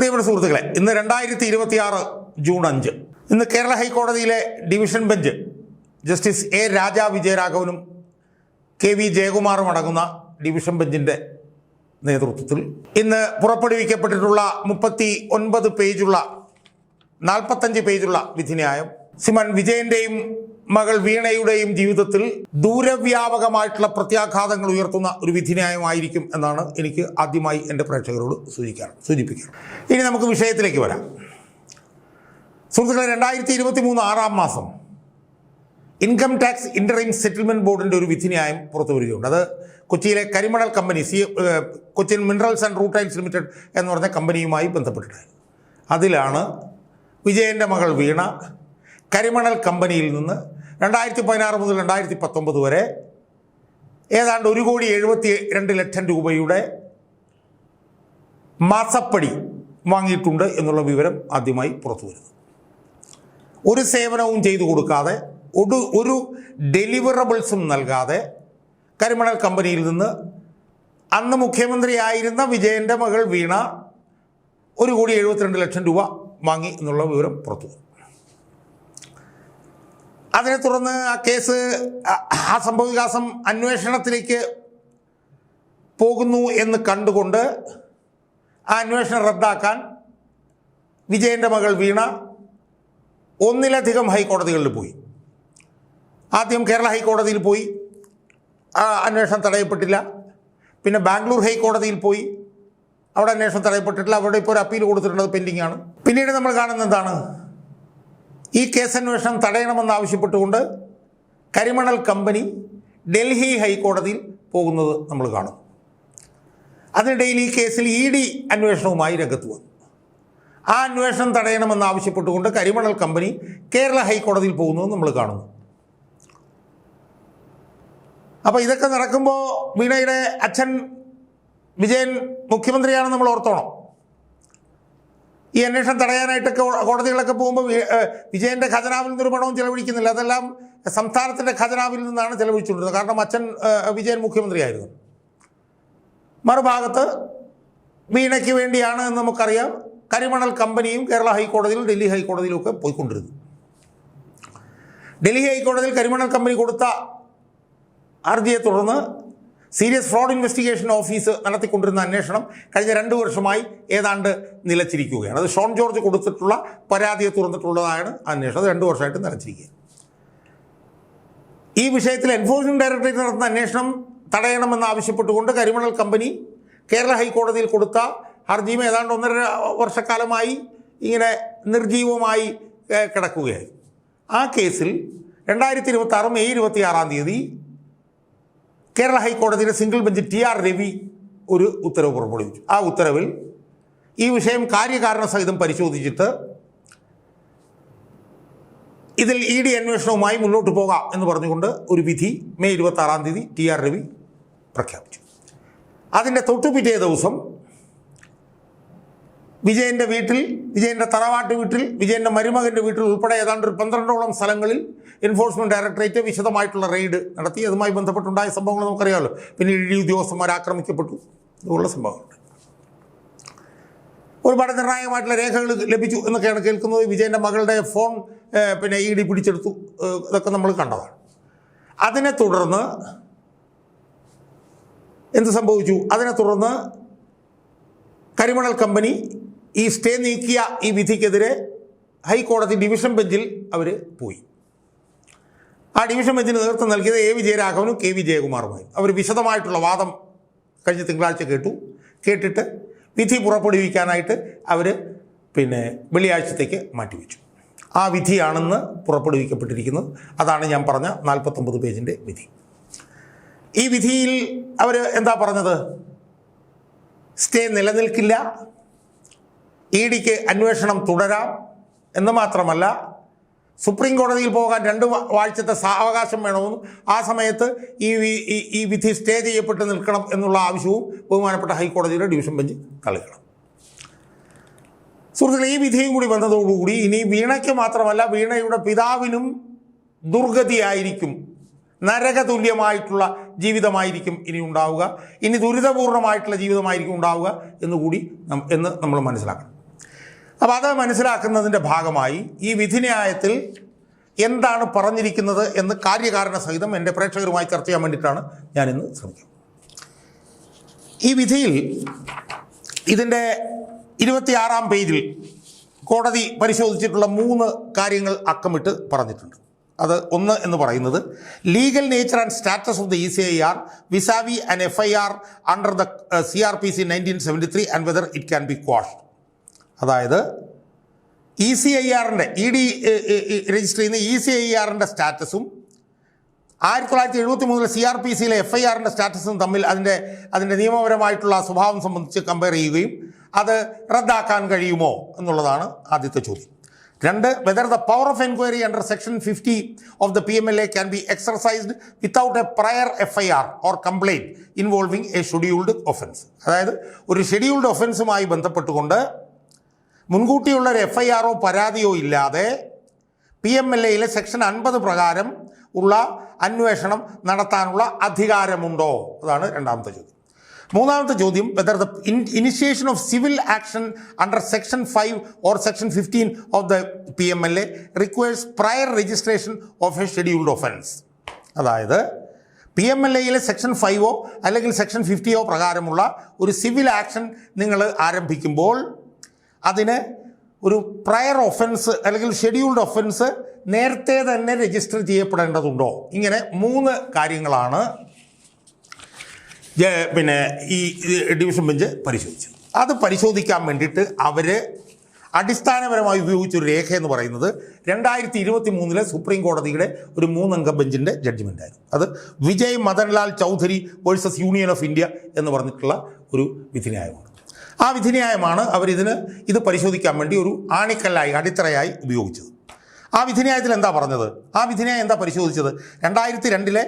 പ്രിയപ്പെട്ട സുഹൃത്തുക്കളെ, ഇന്ന് 2026 ജൂൺ 5. ഇന്ന് കേരള ഹൈക്കോടതിയിലെ division bench justice A Raja വിജയരാഘവനും KV ജയകുമാറും അടങ്ങുന്ന ഡിവിഷൻ ബെഞ്ചിൻ്റെ നേതൃത്വത്തിൽ ഇന്ന് പുറപ്പെടുവിക്കപ്പെട്ടിട്ടുള്ള 39 പേജുള്ള 45 പേജുള്ള വിധിന്യായം ശ്രീമാൻ വിജയൻ്റെയും മകൾ വീണയുടെയും ജീവിതത്തിൽ ദൂരവ്യാപകമായിട്ടുള്ള പ്രത്യാഘാതങ്ങൾ ഉയർത്തുന്ന ഒരു വിധിന്യായമായിരിക്കും എന്നാണ് എനിക്ക് ആദ്യമായി എൻ്റെ പ്രേക്ഷകരോട് സൂചിപ്പിക്കാം. ഇനി നമുക്ക് വിഷയത്തിലേക്ക് വരാം. സുഹൃത്തുക്കളെ, 2023 6 മാസം ഇൻകം ടാക്സ് ഇൻ്ററിം സെറ്റിൽമെൻറ്റ് ബോർഡിൻ്റെ ഒരു വിധിന്യായം പുറത്തു വരികയുണ്ട്. അത് കൊച്ചിയിലെ കരിമണൽ company Cochin minerals and rutiles limited എന്ന് പറഞ്ഞ കമ്പനിയുമായി ബന്ധപ്പെട്ടിട്ടായിരുന്നു. അതിലാണ് വിജയൻ്റെ മകൾ വീണ കരിമണൽ കമ്പനിയിൽ നിന്ന് 2016 മുതൽ 2019 വരെ ഏതാണ്ട് 1,72,00,000 രൂപയുടെ മാസപ്പടി വാങ്ങിയിട്ടുണ്ട് എന്നുള്ള വിവരം ആദ്യമായി പുറത്തു വരുന്നു. ഒരു സേവനവും ചെയ്തു കൊടുക്കാതെ, ഒരു ഡെലിവറബിൾസും നൽകാതെ കരിമണൽ കമ്പനിയിൽ നിന്ന് അന്ന് മുഖ്യമന്ത്രിയായിരുന്ന വിജയൻ്റെ മകൾ വീണ 1,72,00,000 രൂപ വാങ്ങി എന്നുള്ള വിവരം പുറത്തു വന്നു. അതിനെ തുടർന്ന് ആ കേസ്, ആ സംഭവവികാസം അന്വേഷണത്തിലേക്ക് പോകുന്നു എന്ന് കണ്ടുകൊണ്ട് ആ അന്വേഷണം റദ്ദാക്കാൻ വിജയൻ്റെ മകൾ വീണ ഒന്നിലധികം ഹൈക്കോടതികളിൽ പോയി. ആദ്യം കേരള ഹൈക്കോടതിയിൽ പോയി, ആ അന്വേഷണം തടയപ്പെട്ടില്ല. പിന്നെ ബാംഗ്ലൂർ ഹൈക്കോടതിയിൽ പോയി, അവിടെ അന്വേഷണം തടയപ്പെട്ടിട്ടില്ല. അവിടെ ഇപ്പോൾ ഒരു അപ്പീൽ കൊടുത്തിട്ടുണ്ട്, അത് പെൻഡിങ് ആണ്. പിന്നീട് നമ്മൾ കാണുന്നത് എന്താണ്? ഈ കേസന്വേഷണം തടയണമെന്നാവശ്യപ്പെട്ടുകൊണ്ട് കരിമണൽ കമ്പനി ഡൽഹി ഹൈക്കോടതിയിൽ പോകുന്നത് നമ്മൾ കാണും. അതിനിടയിൽ ഈ കേസിൽ ED അന്വേഷണവുമായി രംഗത്ത് വന്നു. ആ അന്വേഷണം തടയണമെന്നാവശ്യപ്പെട്ടുകൊണ്ട് കരിമണൽ കമ്പനി കേരള ഹൈക്കോടതിയിൽ പോകുന്നത് നമ്മൾ കാണുന്നു. അപ്പോൾ ഇതൊക്കെ നടക്കുമ്പോൾ വീണയുടെ അച്ഛൻ വിജയൻ മുഖ്യമന്ത്രിയാണെന്ന് നമ്മൾ ഓർത്തോണം. ഈ അന്വേഷണം തടയാനായിട്ടൊക്കെ കോടതികളൊക്കെ പോകുമ്പോൾ വിജയൻ്റെ ഖജനാവിൽ നിന്നൊരു പണവും ചെലവഴിക്കുന്നില്ല. അതെല്ലാം സംസ്ഥാനത്തിൻ്റെ ഖജനാവിൽ നിന്നാണ് ചെലവഴിച്ചുകൊണ്ടിരുന്നത്. കാരണം അച്ഛൻ വിജയൻ മുഖ്യമന്ത്രിയായിരുന്നു. മറുഭാഗത്ത് വീണയ്ക്ക് വേണ്ടിയാണ് എന്ന് നമുക്കറിയാം കരിമണൽ കമ്പനിയും കേരള ഹൈക്കോടതിയിലും ഡൽഹി ഹൈക്കോടതിയിലും ഒക്കെ പോയിക്കൊണ്ടിരുന്നു. ഡൽഹി ഹൈക്കോടതിയിൽ കരിമണൽ കമ്പനി കൊടുത്ത ഹർജിയെ തുടർന്ന് സീരിയസ് ഫ്രോഡ് ഇൻവെസ്റ്റിഗേഷൻ ഓഫീസ് നടത്തിക്കൊണ്ടിരുന്ന അന്വേഷണം കഴിഞ്ഞ 2 വർഷമായി ഏതാണ്ട് നിലച്ചിരിക്കുകയാണ്. അത് ഷോൺ ജോർജ് കൊടുത്തിട്ടുള്ള പരാതിയെ തുറന്നിട്ടുള്ളതാണ് അന്വേഷണം. അത് 2 വർഷമായിട്ട് നിലച്ചിരിക്കുകയാണ്. ഈ വിഷയത്തിൽ എൻഫോഴ്സ്മെൻറ്റ് ഡയറക്ടറേറ്റ് നടത്തുന്ന അന്വേഷണം തടയണമെന്നാവശ്യപ്പെട്ടുകൊണ്ട് കരിമണൽ കമ്പനി കേരള ഹൈക്കോടതിയിൽ കൊടുത്ത ഹർജിയും ഏതാണ്ട് 1.5 വർഷക്കാലമായി ഇങ്ങനെ നിർജീവമായി കിടക്കുകയായി. ആ കേസിൽ 2026 മെയ് 26 കേരള ഹൈക്കോടതിയുടെ സിംഗിൾ ബെഞ്ച് TR രവി ഒരു ഉത്തരവ് പുറപ്പെടുവിച്ചു. ആ ഉത്തരവിൽ ഈ വിഷയം കാര്യകാരണ സഹിതം പരിശോധിച്ചിട്ട് ഇതിൽ ED അന്വേഷണവുമായി മുന്നോട്ട് പോകാം എന്ന് പറഞ്ഞുകൊണ്ട് ഒരു വിധി മെയ് 26 TR രവി പ്രഖ്യാപിച്ചു. അതിൻ്റെ തൊട്ടുപിറ്റേ ദിവസം വിജയൻ്റെ വീട്ടിൽ, വിജയൻ്റെ തറവാട്ട് വീട്ടിൽ, വിജയൻ്റെ മരുമകൻ്റെ വീട്ടിൽ ഉൾപ്പെടെ ഏതാണ്ട് 12ഓളം സ്ഥലങ്ങളിൽ എൻഫോഴ്സ്മെൻറ്റ് ഡയറക്ടറേറ്റ് വിശദമായിട്ടുള്ള റെയ്ഡ് നടത്തി. അതുമായി ബന്ധപ്പെട്ടുണ്ടായ സംഭവങ്ങൾ നമുക്കറിയാമല്ലോ. പിന്നെ ED ഉദ്യോഗസ്ഥന്മാർ ആക്രമിക്കപ്പെട്ടു, ഇതുള്ള സംഭവങ്ങളുണ്ട്. ഒരുപാട് നിർണായകമായിട്ടുള്ള രേഖകൾ ലഭിച്ചു എന്നൊക്കെയാണ് കേൾക്കുന്നത്. വിജയൻ്റെ മകളുടെ ഫോൺ പിന്നെ ED പിടിച്ചെടുത്തു, ഇതൊക്കെ നമ്മൾ കണ്ടതാണ്. അതിനെ തുടർന്ന് എന്ത് സംഭവിച്ചു? അതിനെ തുടർന്ന് കരിമണൽ കമ്പനി ഈ സ്റ്റേ നീക്കിയ ഈ വിധിക്കെതിരെ ഹൈക്കോടതി ഡിവിഷൻ ബെഞ്ചിൽ അവർ പോയി. ആ ഡിവിഷൻ ബെഞ്ചിന് നേതൃത്വം നൽകിയത് A വിജയരാഘവനും KV ജയകുമാറുമായി. അവർ വിശദമായിട്ടുള്ള വാദം കഴിഞ്ഞ തിങ്കളാഴ്ച കേട്ടിട്ട് വിധി പുറപ്പെടുവിക്കാനായിട്ട് അവർ പിന്നെ വെള്ളിയാഴ്ചത്തേക്ക് മാറ്റിവെച്ചു. ആ വിധിയാണെന്ന് പുറപ്പെടുവിക്കപ്പെട്ടിരിക്കുന്നത്. അതാണ് ഞാൻ പറഞ്ഞ 49 പേജിൻ്റെ വിധി. ഈ വിധിയിൽ അവർ എന്താ പറഞ്ഞത്? സ്റ്റേ നിലനിൽക്കില്ല, EDക്ക് അന്വേഷണം തുടരാം എന്ന് മാത്രമല്ല സുപ്രീം കോടതിയിൽ പോകാൻ 2 ആഴ്ചത്തെ സാവകാശം വേണമെന്നും ആ സമയത്ത് ഈ വിധി സ്റ്റേ ചെയ്യപ്പെട്ട് നിൽക്കണം എന്നുള്ള ആവശ്യവും ബഹുമാനപ്പെട്ട ഹൈക്കോടതിയുടെ ഡിവിഷൻ ബെഞ്ച് തള്ളിക്കണം. സുഹൃത്തുക്കളെ, ഈ വിധിയും കൂടി വന്നതോടുകൂടി ഇനി വീണയ്ക്ക് മാത്രമല്ല വീണയുടെ പിതാവിനും ദുർഗതിയായിരിക്കും, നരകതുല്യമായിട്ടുള്ള ജീവിതമായിരിക്കും ഇനി ഉണ്ടാവുക. ഇനി ദുരിതപൂർണമായിട്ടുള്ള ജീവിതമായിരിക്കും ഉണ്ടാവുക എന്ന് നമ്മൾ മനസ്സിലാക്കണം. അപ്പോൾ അത് മനസ്സിലാക്കുന്നതിൻ്റെ ഭാഗമായി ഈ വിധിന്യായത്തിൽ എന്താണ് പറഞ്ഞിരിക്കുന്നത് എന്ന് കാര്യകാരണ സഹിതം എൻ്റെ പ്രേക്ഷകരുമായി ചർച്ച ചെയ്യാൻ വേണ്ടിയിട്ടാണ് ഞാനിന്ന് ശ്രമിക്കുന്നത്. ഈ വിധിയിൽ ഇതിൻ്റെ 26-ാം പേജിൽ കോടതി പരിശോധിച്ചിട്ടുള്ള 3 കാര്യങ്ങൾ അക്കമിട്ട് പറഞ്ഞിട്ടുണ്ട്. അത് ഒന്ന് എന്ന് പറയുന്നത് legal nature and status of the ECIR vis a vis and FIR under the CRPC 1973 and whether it can be quashed. അതായത് ECIRൻ്റെ രജിസ്റ്റർ ചെയ്യുന്ന ECIRൻ്റെ സ്റ്റാറ്റസും 1973 CRPCയിലെ FIRൻ്റെ സ്റ്റാറ്റസും തമ്മിൽ അതിൻ്റെ നിയമപരമായിട്ടുള്ള സ്വഭാവം സംബന്ധിച്ച് കമ്പയർ ചെയ്യുകയും അത് റദ്ദാക്കാൻ കഴിയുമോ എന്നുള്ളതാണ് ആദ്യത്തെ ചോദ്യം. 2, whether the power of enquiry under section 50 of the PMLA can be exercised without a prior FIR or complaint involving a scheduled offence. അതായത് ഒരു ഷെഡ്യൂൾഡ് ഒഫൻസുമായി ബന്ധപ്പെട്ടുകൊണ്ട് മുൻകൂട്ടിയുള്ള ഒരു FIRോ പരാതിയോ ഇല്ലാതെ PMLAയിലെ സെക്ഷൻ 50 പ്രകാരം ഉള്ള അന്വേഷണം നടത്താനുള്ള അധികാരമുണ്ടോ? അതാണ് രണ്ടാമത്തെ ചോദ്യം. മൂന്നാമത്തെ ചോദ്യം whether the initiation of civil action under section 5 or section 15 of the PMLA requires prior registration of a scheduled offence. അതായത് PMLAയിലെ സെക്ഷൻ 5ഓ അല്ലെങ്കിൽ സെക്ഷൻ 50ഓ പ്രകാരമുള്ള ഒരു സിവിൽ ആക്ഷൻ നിങ്ങൾ ആരംഭിക്കുമ്പോൾ അതിന് ഒരു പ്രയർ ഒഫൻസ് അല്ലെങ്കിൽ ഷെഡ്യൂൾഡ് ഒഫൻസ് നേരത്തെ തന്നെ രജിസ്റ്റർ ചെയ്യപ്പെടേണ്ടതുണ്ടോ? ഇങ്ങനെ 3 കാര്യങ്ങളാണ് ഈ ഡിവിഷൻ ബെഞ്ച് പരിശോധിച്ചത്. അത് പരിശോധിക്കാൻ വേണ്ടിയിട്ട് അവർ അടിസ്ഥാനപരമായി ഉപയോഗിച്ചൊരു രേഖ എന്ന് പറയുന്നത് 2023 സുപ്രീം കോടതിയുടെ ഒരു 3-അംഗ ബെഞ്ചിൻ്റെ ജഡ്ജ്മെൻ്റായിരുന്നു. അത് Vijay Madanlal Choudhary versus Union of India എന്ന് പറഞ്ഞിട്ടുള്ള ഒരു വിധിന്യായമാണ്. ആ വിധിന്യായമാണ് ഇത് പരിശോധിക്കാൻ വേണ്ടി ഒരു ആണിക്കല്ലായി അടിത്തറയായി ഉപയോഗിച്ചത്. ആ വിധിന്യായത്തിൽ എന്താ പറഞ്ഞത്? ആ വിധിന്യായം എന്താ പരിശോധിച്ചത്? 2002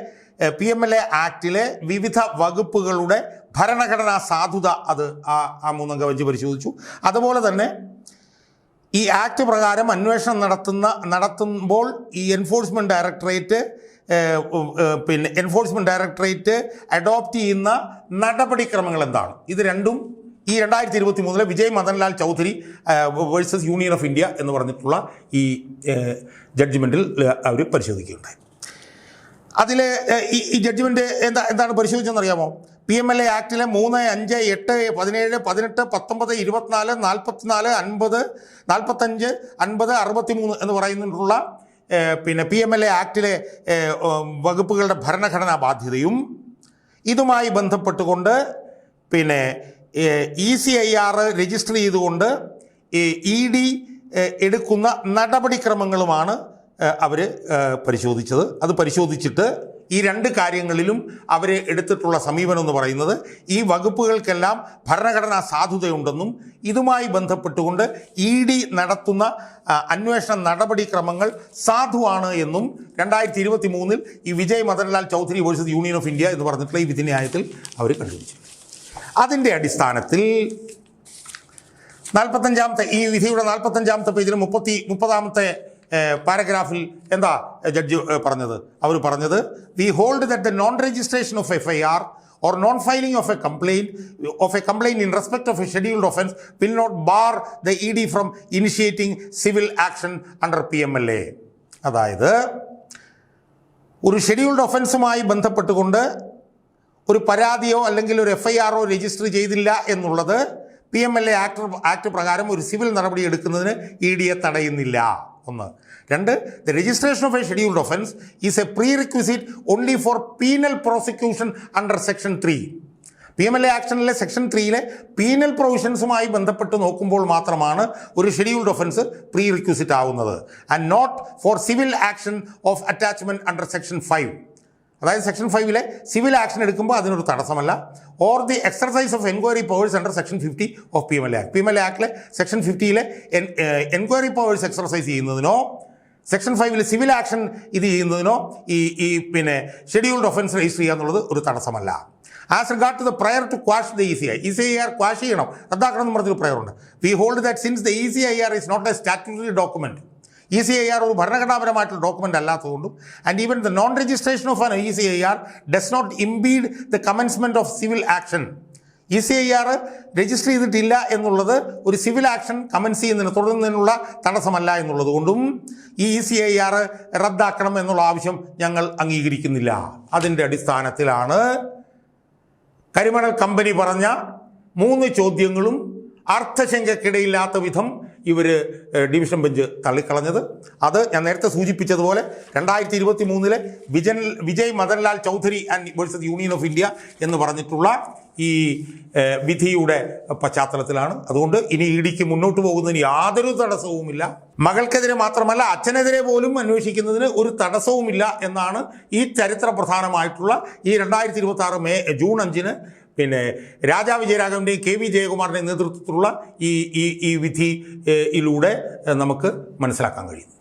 PMLA ആക്ടിലെ വിവിധ വകുപ്പുകളുടെ ഭരണഘടനാ സാധുത അത് ആ 3-അംഗ ബെഞ്ച് പരിശോധിച്ചു. അതുപോലെ തന്നെ ഈ ആക്ട് പ്രകാരം അന്വേഷണം നടത്തുമ്പോൾ ഈ എൻഫോഴ്സ്മെൻറ്റ് ഡയറക്ടറേറ്റ് അഡോപ്റ്റ് ചെയ്യുന്ന നടപടിക്രമങ്ങൾ എന്താണ്? ഇത് രണ്ടും ഈ 2023 Vijay Madanlal Choudhary versus Union of India എന്ന് പറഞ്ഞിട്ടുള്ള ഈ ജഡ്ജ്മെൻറ്റിൽ അവർ പരിശോധിക്കുകയുണ്ടായി. അതിൽ ഈ ജഡ്ജ്മെൻറ്റ് എന്താണ് പരിശോധിച്ചതെന്നറിയാമോ? PMLA ആക്ടിലെ 3, 5, 8, 17, 18, 19, 24, 44, 50, 45, 50, 63 എന്ന് പറയുന്നിട്ടുള്ള PMLA ആക്ടിലെ വകുപ്പുകളുടെ ഭരണഘടനാ ബാധ്യതയും ഇതുമായി ബന്ധപ്പെട്ടുകൊണ്ട് ECIR രജിസ്റ്റർ ചെയ്തുകൊണ്ട് ED എടുക്കുന്ന നടപടിക്രമങ്ങളുമാണ് അവർ പരിശോധിച്ചത്. അത് പരിശോധിച്ചിട്ട് ഈ 2 കാര്യങ്ങളിലും അവർ എടുത്തിട്ടുള്ള സമീപനം എന്ന് പറയുന്നത് ഈ വകുപ്പുകൾക്കെല്ലാം ഭരണഘടനാ സാധുതയുണ്ടെന്നും ഇതുമായി ബന്ധപ്പെട്ടുകൊണ്ട് ED നടത്തുന്ന അന്വേഷണ നടപടിക്രമങ്ങൾ സാധുവാണ് എന്നും 2023 ഈ Vijay Madanlal Choudhary versus Union of India എന്ന് പറഞ്ഞിട്ടുള്ള ഈ വിധിന്യായത്തിൽ അവർ കണ്ടുപിടിച്ചു. അതിൻ്റെ അടിസ്ഥാനത്തിൽ 45-ാമത്തെ ഈ വിധിയുടെ 45-ാമത്തെ പേജിൽ 30-ാമത്തെ പാരഗ്രാഫിൽ എന്താ ജഡ്ജി പറഞ്ഞത്? അവർ പറഞ്ഞത് V hold that the non registration of FIR or non-filing of a complaint in respect of a scheduled offence will not bar the ED from initiating civil action under PMLA. അതായത് ഒരു scheduled ഒഫൻസുമായി ബന്ധപ്പെട്ടുകൊണ്ട് ഒരു പരാതിയോ അല്ലെങ്കിൽ ഒരു FIRO register ചെയ്തില്ല എന്നുള്ളത് PMLA act പ്രകാരം ഒരു സിവിൽ നടപടി എടുക്കുന്നതിന് EDയെ തടയുന്നില്ല. 1. 2. The registration of a scheduled offence is a prerequisite only for penal prosecution under Section 3. PMLA ആക്ഷനിലെ സെക്ഷൻ 3-ലെ പീനൽ പ്രൊവിഷൻസുമായി ബന്ധപ്പെട്ട് നോക്കുമ്പോൾ മാത്രമാണ് ഒരു ഷെഡ്യൂൾഡ് ഒഫൻസ് പ്രീ റിക്വിസിറ്റ് ആവുന്നത്. And not for civil action of attachment under section 5. അതായത് section 5-ലെ സിവിൽ ആക്ഷൻ എടുക്കുമ്പോൾ അതിനൊരു തടസ്സമല്ല. Or the exercise of enquiry powers under section 50 of PMLA act. PMLA ആക്ടിലെ സെക്ഷൻ 50-ലെ എൻക്വയറി പവേഴ്സ് എക്സർസൈസ് ചെയ്യുന്നതിനോ section 5-ലെ സിവിൽ ആക്ഷൻ ഇത് ചെയ്യുന്നതിനോ ഈ ഷെഡ്യൂൾഡ് ഒഫൻസ് രജിസ്റ്റർ ചെയ്യുക എന്നുള്ളത് ഒരു തടസ്സമല്ല. As regard to the prayer to quash the ECIR quash ചെയ്യണം, റദ്ദാക്കണം എന്ന് പറഞ്ഞൊരു പ്രയറുണ്ട്. We hold that since the ECIR is not a statutory document, ECIR ഒരു ഭരണഘടനാപരമായിട്ടുള്ള ഡോക്യുമെൻ്റ് അല്ലാത്തതുകൊണ്ടും and even the non registration of an ECIR does not impede the commencement of civil action. ECIR register ചെയ്തിട്ടില്ല എന്നുള്ളത് ഒരു civil action comments ചെയ്യുന്നതിന് തുടരുന്നതിനുള്ള തടസ്സമല്ല എന്നുള്ളത് കൊണ്ടും ഈ ECIR റദ്ദാക്കണം എന്നുള്ള ആവശ്യം ഞങ്ങൾ അംഗീകരിക്കുന്നില്ല. അതിൻ്റെ അടിസ്ഥാനത്തിലാണ് കരിമണൽ കമ്പനി പറഞ്ഞ 3 ചോദ്യങ്ങളും അർത്ഥശങ്കയ്ക്കിടയില്ലാത്ത വിധം ഇവർ ഡിവിഷൻ ബെഞ്ച് തള്ളിക്കളഞ്ഞത്. അത് ഞാൻ നേരത്തെ സൂചിപ്പിച്ചതുപോലെ 2023 Vijay Madanlal Chaudhary and versus Union of India എന്ന് പറഞ്ഞിട്ടുള്ള ഈ വിധിയുടെ പശ്ചാത്തലത്തിലാണ്. അതുകൊണ്ട് ഇനി ഇഡിക്ക് മുന്നോട്ട് പോകുന്നതിന് യാതൊരു തടസ്സവുമില്ല. മകൾക്കെതിരെ മാത്രമല്ല അച്ഛനെതിരെ പോലും അന്വേഷിക്കുന്നതിന് ഒരു തടസ്സവുമില്ല എന്നാണ് ഈ ചരിത്ര പ്രധാനമായിട്ടുള്ള ഈ 2026 ജൂൺ 5 പിന്നെ രാജാ വിജയരാഘവൻ്റെയും KV ജയകുമാറിൻ്റെയും നേതൃത്വത്തിലുള്ള ഈ വിധിയിലൂടെ നമുക്ക് മനസ്സിലാക്കാൻ കഴിയുന്നു.